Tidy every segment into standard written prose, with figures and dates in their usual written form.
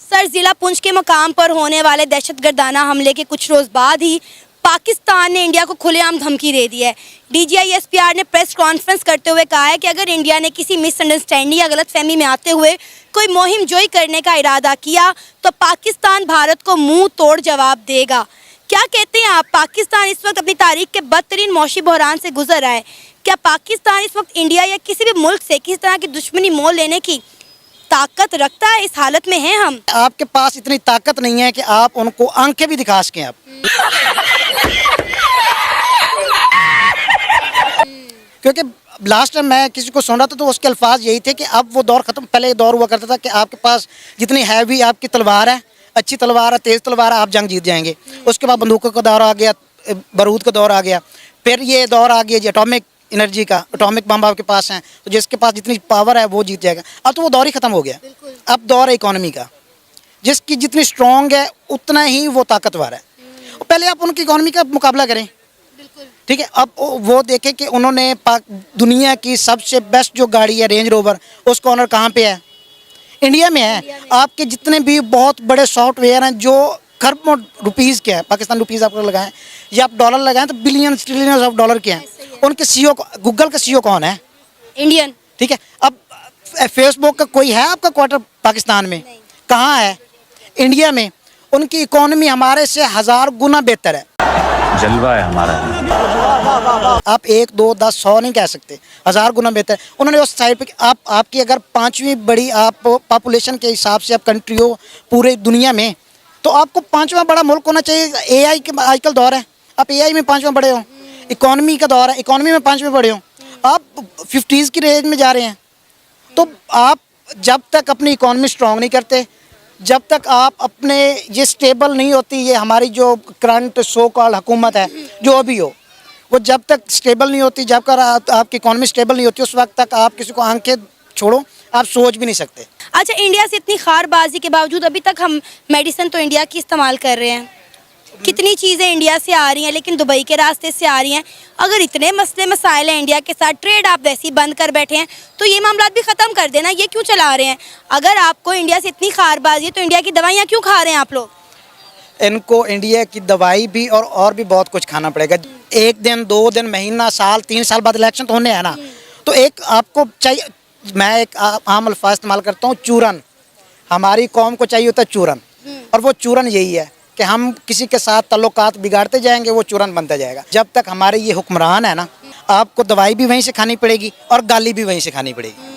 Sir, जिला पुंछ के मकाम पर होने वाले दहशतगर्दाना हमले के कुछ रोज बाद ही पाकिस्तान ने इंडिया को खुलेआम धमकी दे दी है। DGISPR ने प्रेस कॉन्फ्रेंस करते हुए कहा है कि अगर इंडिया ने किसी मिसअंडरस्टैंडिंग या गलतफहमी में आते हुए कोई मुहिम जोई करने का इरादा किया तो पाकिस्तान भारत को मुंह तोड़ जवाब देगा। क्या कहते हैं आप? पाकिस्तान इस वक्त अपनी तारीख के बदतरीन मौशी बहरान से गुजर रहा है। क्या पाकिस्तान इस वक्त इंडिया या किसी भी मुल्क से किसी तरह की दुश्मनी मोल लेने की ताकत रखता है? इस हालत में हैं हम। आपके पास इतनी ताकत नहीं है कि आप उनको आंखें भी दिखा सकें। आप क्योंकि लास्ट टाइम मैं किसी को सुन रहा था तो उसके अल्फाज यही थे कि अब वो दौर खत्म। पहले दौर हुआ करता था कि आपके पास जितनी हैवी आपकी तलवार है, अच्छी तलवार है, तेज तलवार है, आप जंग जीत जाएंगे। उसके बाद बंदूकों का दौर आ गया, बारूद का दौर आ गया, फिर ये दौर आ गया जी एटॉमिक एनर्जी का। एटॉमिक बम आपके पास हैं तो जिसके पास जितनी पावर है वो जीत जाएगा। अब तो वो दौर ही खत्म हो गया। अब दौर है इकोनॉमी का। जिसकी जितनी स्ट्रॉन्ग है उतना ही वो ताकतवर है। पहले आप उनकी इकोनॉमी का मुकाबला करें, ठीक है। अब वो देखें कि उन्होंने दुनिया की सबसे बेस्ट जो गाड़ी है रेंज रोवर, उसका ऑनर कहाँ पे है? इंडिया में है। आपके जितने भी बहुत बड़े सॉफ्टवेयर हैं जो खरबों रुपीज़ के हैं, पाकिस्तान रुपीज़ आप लगाएं या आप डॉलर लगाएं तो बिलियन ट्रिलियन ऑफ डॉलर के हैं। उनके CEO, गूगल का CEO कौन है? इंडियन, ठीक है। अब फेसबुक का कोई है आपका क्वार्टर पाकिस्तान में? कहाँ है? इंडिया में। उनकी इकोनॉमी हमारे से 1000 गुना बेहतर है। जलवा है हमारा। आप 1, 2, 10, 100 नहीं कह सकते, 1000 गुना बेहतर। उन्होंने उस साइड पे आपकी अगर 5वीं बड़ी आप पॉपुलेशन के हिसाब से आप कंट्री हो पूरे दुनिया में तो आपको 5वां बड़ा मुल्क होना चाहिए। AI के आजकल दौर है, आप AI में 5वां बड़े हो। इकोनॉमी का दौर है, इकोनॉमी में 5वें बड़े हो। आप 50s की रेंज में जा रहे हैं। तो आप जब तक अपनी इकोनॉमी स्ट्रॉन्ग नहीं करते, जब तक आप अपने ये स्टेबल नहीं होती, ये हमारी जो करंट सो कॉल्ड हुकूमत है जो भी हो, वो जब तक स्टेबल नहीं होती, जब तक आपकी इकोनॉमी स्टेबल नहीं होती, उस वक्त तक आप किसी को आंखें छोड़ो, आप सोच भी नहीं सकते। अच्छा, इंडिया से इतनी खारबाजी के बावजूद अभी तक हम मेडिसिन तो इंडिया की इस्तेमाल कर रहे हैं। कितनी चीज़ें इंडिया से आ रही हैं लेकिन दुबई के रास्ते से आ रही हैं। अगर इतने मसले मसाइल हैं इंडिया के साथ, ट्रेड आप वैसे ही बंद कर बैठे हैं, तो ये मामला भी ख़त्म कर देना। ये क्यों चला रहे हैं? अगर आपको इंडिया से इतनी खारबाजी है तो इंडिया की दवाइयाँ क्यों खा रहे हैं आप लोग? इनको इंडिया की दवाई भी और भी बहुत कुछ खाना पड़ेगा। 1 दिन, 2 दिन, महीना, साल, 3 साल बाद इलेक्शन तो होने हैं ना। तो एक आपको चाहिए, मैं एक आम अल्फाज इस्तेमाल करता हूँ, चूरन। हमारी कौम को चाहिए होता है चूरन, और वो चूरन यही है कि हम किसी के साथ ताल्लुकात बिगाड़ते जाएंगे, वो चूरन बनता जाएगा। जब तक हमारे ये हुक्मरान है ना, आपको दवाई भी वहीं से खानी पड़ेगी और गाली भी वहीं से खानी पड़ेगी।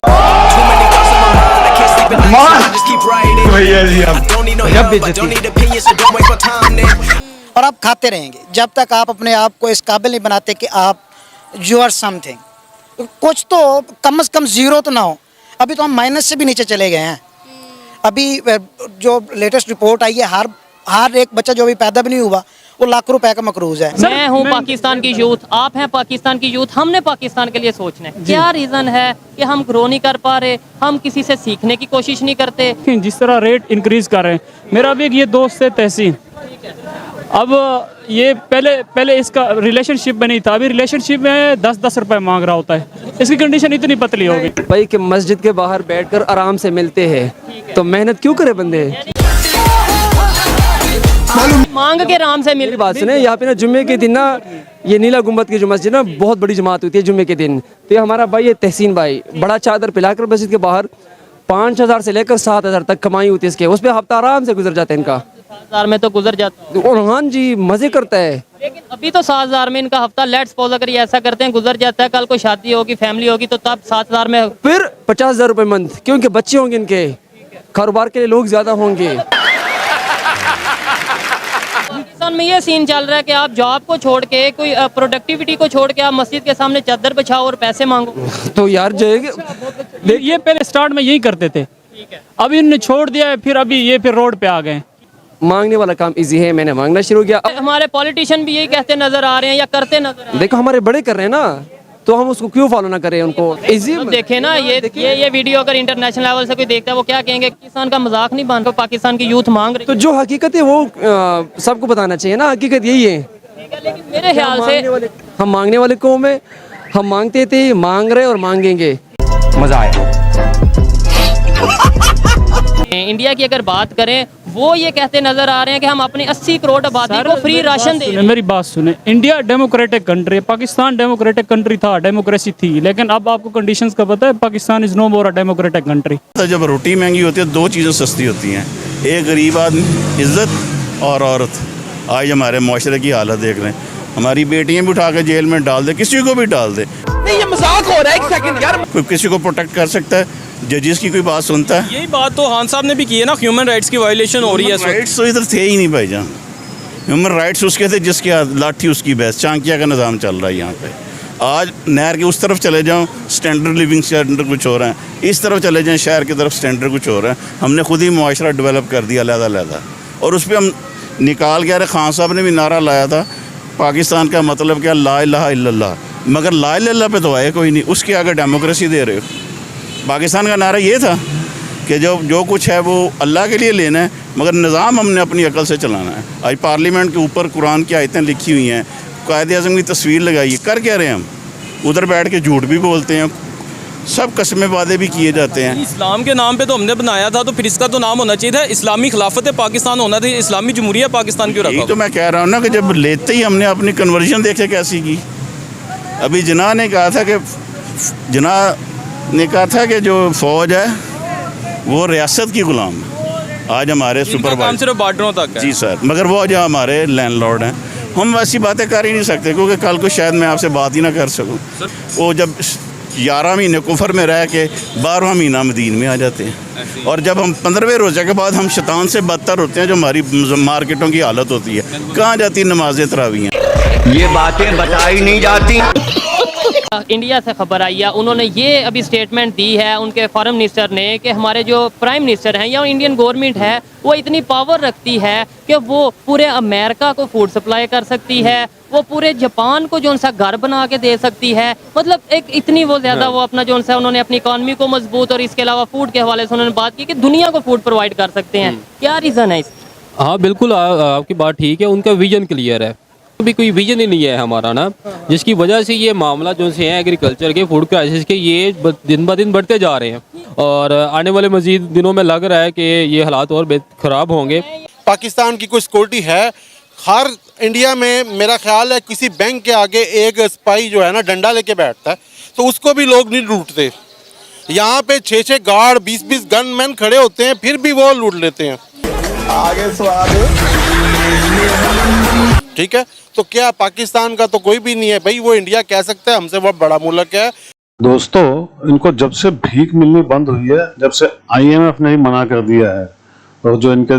और आप खाते रहेंगे जब तक आप अपने आप को इस काबिल नहीं बनाते कि आप यू आर समथिंग। कुछ तो कम से कम 0 तो ना हो। अभी तो हम माइनस से भी नीचे चले गए हैं। अभी जो लेटेस्ट रिपोर्ट आई है, हर एक बच्चा जो अभी पैदा भी नहीं हुआ वो लाख रुपए का मकरूज है। मैं हूँ पाकिस्तान की यूथ, आप हैं पाकिस्तान की यूथ। हमने पाकिस्तान के लिए सोचना है। क्या रीजन है कि हम ग्रो नहीं कर पा रहे? हम किसी से सीखने की कोशिश नहीं करते। जिस तरह रेट इंक्रीज कर रहे हैं, मेरा भी एक ये दोस्त है तहसीन, अब ये पहले इसका रिलेशनशिप में नहीं था, अभी रिलेशनशिप में 10-10 रुपए मांग रहा होता है। इसकी कंडीशन इतनी पतली हो गई भाई कि मस्जिद के बाहर बैठकर आराम से मिलते हैं, तो मेहनत क्यों करे बंदे? मांग के आराम से मेरी बात सुने, यहाँ पे ना जुम्मे के दिन ना ये नीला गुम्बद की जो मस्जिद ना बहुत बड़ी जमात होती है जुम्मे के दिन। तो ये हमारा भाई ये तहसीन भाई बड़ा चादर पिलाकर मस्जिद के बाहर 5000 से लेकर 7000 तक कमाई होती है इसके, उस पर हफ्ता आराम से गुजर जाता है इनका। 7,000 में तो गुजर जाता है। और हाँ जी, मजे करता है। लेकिन अभी तो 7,000 में इनका हफ्ता, लेट्स सपोज अगर ये ऐसा करते हैं गुजर जाता है, कल को शादी होगी, फैमिली होगी, तो तब 7,000 में फिर 50,000 रुपए मंथ, क्योंकि बच्चे होंगे इनके, कारोबार के लिए लोग ज्यादा होंगे। पाकिस्तान में ये सीन चल रहा है कि आप जॉब को छोड़ के, कोई प्रोडक्टिविटी को छोड़ के आप मस्जिद के सामने चादर बिछाओ और पैसे मांगो। तो यार ये पहले स्टार्ट में यही करते थे, अभी इन्होंने छोड़ दिया है, फिर अभी ये फिर रोड पे आ गए। मांगने वाला काम इजी है, मैंने मांगना शुरू किया। हमारे पॉलिटिशियन भी यही कहते नजर आ रहे हैं या करते नजर आ रहे हैं। देखो हमारे बड़े कर रहे हैं ना, तो हम उसको क्यों फॉलो ना करें? उनको इजी देखे ना, ये वीडियो अगर इंटरनेशनल लेवल से कोई देखता है वो क्या कहेंगे? पाकिस्तान का मजाक नहीं बन, तो पाकिस्तान की यूथ मांग रही। तो जो हकीकत है वो सबको बताना चाहिए ना, हकीकत यही है। लेकिन मेरे ख्याल से हम मांगने वाले कौम है, हम मांगते थे, मांग रहे और मांगेंगे। मजा आया। इंडिया की अगर बात करें, वो ये कहते नजर आ रहे हैं कि हम अपनी 80 करोड़ आबादी को फ्री राशन दे रहे हैं। मेरी बात सुने, इंडिया डेमोक्रेटिक कंट्री है, पाकिस्तान डेमोक्रेटिक कंट्री था, डेमोक्रेसी थी, लेकिन अब आपको कंडीशंस का पता है, Pakistan is no more a democratic country. जब रोटी महंगी होती है, दो चीज़ें सस्ती होती हैं, एक गरीब आदमी इज्जत और औरत। आज हमारे माशरे की हालत देख रहे हैं, हमारी बेटियां भी उठा के जेल में डाल दे, किसी को भी डाल दे। नहीं, ये मजाक हो रहा है, एक सेकंड यार। कोई किसी को प्रोटेक्ट कर सकता है? जजेस की कोई बात सुनता है? यही बात तो खान साहब ने भी की है ना, ह्यूमन राइट्स की वायलेशन हो रही है। राइट्स तो इधर थे ही नहीं भाईजान। ह्यूमन राइट्स उसके थे जिसके हाथ लाठी उसकी बहस, चांकिया का निज़ाम चल रहा है यहाँ पे। आज नहर के उस तरफ चले जाओ, स्टैंडर्ड लिविंग स्टैंडर्ड कुछ हो रहा है, इस तरफ चले जाएँ शहर की तरफ, स्टैंडर्ड कुछ हो रहा है। हमने खुद ही मुआशरा डेवलप कर दिया अलग-अलग, और उस पर हम निकाल के, अरे खान साहब ने भी नारा लाया था पाकिस्तान का मतलब क्या, ला इलाहा इल्लल्लाह, मगर ला इल्लल्लाह पे तो आए कोई नहीं, उसके आगे डेमोक्रेसी दे रहे हो। पाकिस्तान का नारा ये था कि जो कुछ है वो अल्लाह के लिए लेना है, मगर निज़ाम हमने अपनी अकल से चलाना है। आज पार्लियामेंट के ऊपर कुरान की आयतें लिखी हुई हैं, कायदे आज़म की तस्वीर लगाई है, कर क्या रहे हैं हम? उधर बैठ के झूठ भी बोलते हैं, सब कस्में वादे भी किए जाते हैं। इस्लाम के नाम पे तो हमने बनाया था, तो फिर इसका तो नाम होना चाहिए था इस्लामी खिलाफत पाकिस्तान होना था, इस्लामी जमहूरिया पाकिस्तान क्यों यही रखा? तो मैं कह रहा हूँ ना कि जब लेते ही हमने अपनी कन्वर्जन देखे कैसी की। अभी जना ने कहा था कि जो फ़ौज है वो रियासत की गुलाम है। आज हमारे काम सुपरवाइजर सिर्फ बॉर्डरों तक है। जी सर, मगर वो जो हमारे लैंडलॉर्ड हैं, हम वैसी बातें कर ही नहीं सकते, क्योंकि कल को शायद मैं आपसे बात ही ना कर सकूं। वो जब 11 महीने कुफर में रह के 12वां महीना मदीन में आ जाते हैं, और जब हम 15वें रोज़े के बाद हम शैतान से बदतर होते हैं, जो हमारी मार्केटों की हालत होती है, कहाँ जाती नमाज़ें तरावीयाँ? ये बातें बताई नहीं जाती। इंडिया से खबर आई है, उन्होंने ये अभी स्टेटमेंट दी है उनके फॉरेन मिनिस्टर ने कि हमारे जो प्राइम मिनिस्टर हैं या इंडियन गवर्नमेंट है वो इतनी पावर रखती है कि वो पूरे अमेरिका को फूड सप्लाई कर सकती है, वो पूरे जापान को जो सा घर बना के दे सकती है। मतलब एक इतनी वो ज़्यादा वो अपना जो सा उन्होंने अपनी इकॉनमी को मजबूत, और इसके अलावा फूड के हवाले से उन्होंने बात की कि दुनिया को फूड प्रोवाइड कर सकते हैं। क्या रीज़न है इसका? हाँ बिल्कुल, आपकी बात ठीक है, उनका विजन क्लियर है। भी कोई विजन ही नहीं है हमारा ना, जिसकी वजह से ये मामला जो से है एग्रीकल्चर के, फूड क्राइसिस के, ये दिन ब दिन बढ़ते जा रहे हैं, और आने वाले मजीद दिनों में लग रहा है कि ये हालात और ख़राब होंगे। पाकिस्तान की कोई सिक्योरिटी है? हर इंडिया में मेरा ख्याल है किसी बैंक के आगे एक सिपाही जो है ना डंडा लेके बैठता है, तो उसको भी लोग नहीं लूटते। यहाँ पे 6-6 गार्ड, 20-20 गनमैन खड़े होते हैं, फिर भी वो लूट लेते हैं। आगे स्वाद ठीक है, तो क्या पाकिस्तान का तो कोई भी नहीं है भाई, वो इंडिया कह सकता है हमसे बहुत बड़ा मुल्क है। दोस्तों, इनको जब से भीख मिलनी बंद हुई है, जब से IMF ने ही मना कर दिया है, और जो इनके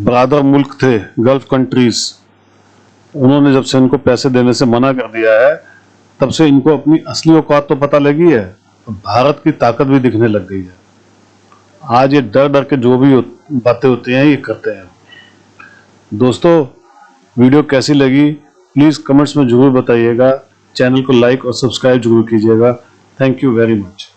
ब्रादर मुल्क थे गल्फ कंट्रीज, उन्होंने जब से इनको पैसे देने से मना कर दिया है, तब से इनको अपनी असली औकात तो पता लगी है, भारत की ताकत भी दिखने लग गई है। आज ये डर डर के जो भी बातें होती हैं ये करते हैं। दोस्तों, वीडियो कैसी लगी प्लीज़ कमेंट्स में ज़रूर बताइएगा, चैनल को लाइक और सब्सक्राइब जरूर कीजिएगा। Thank you very much.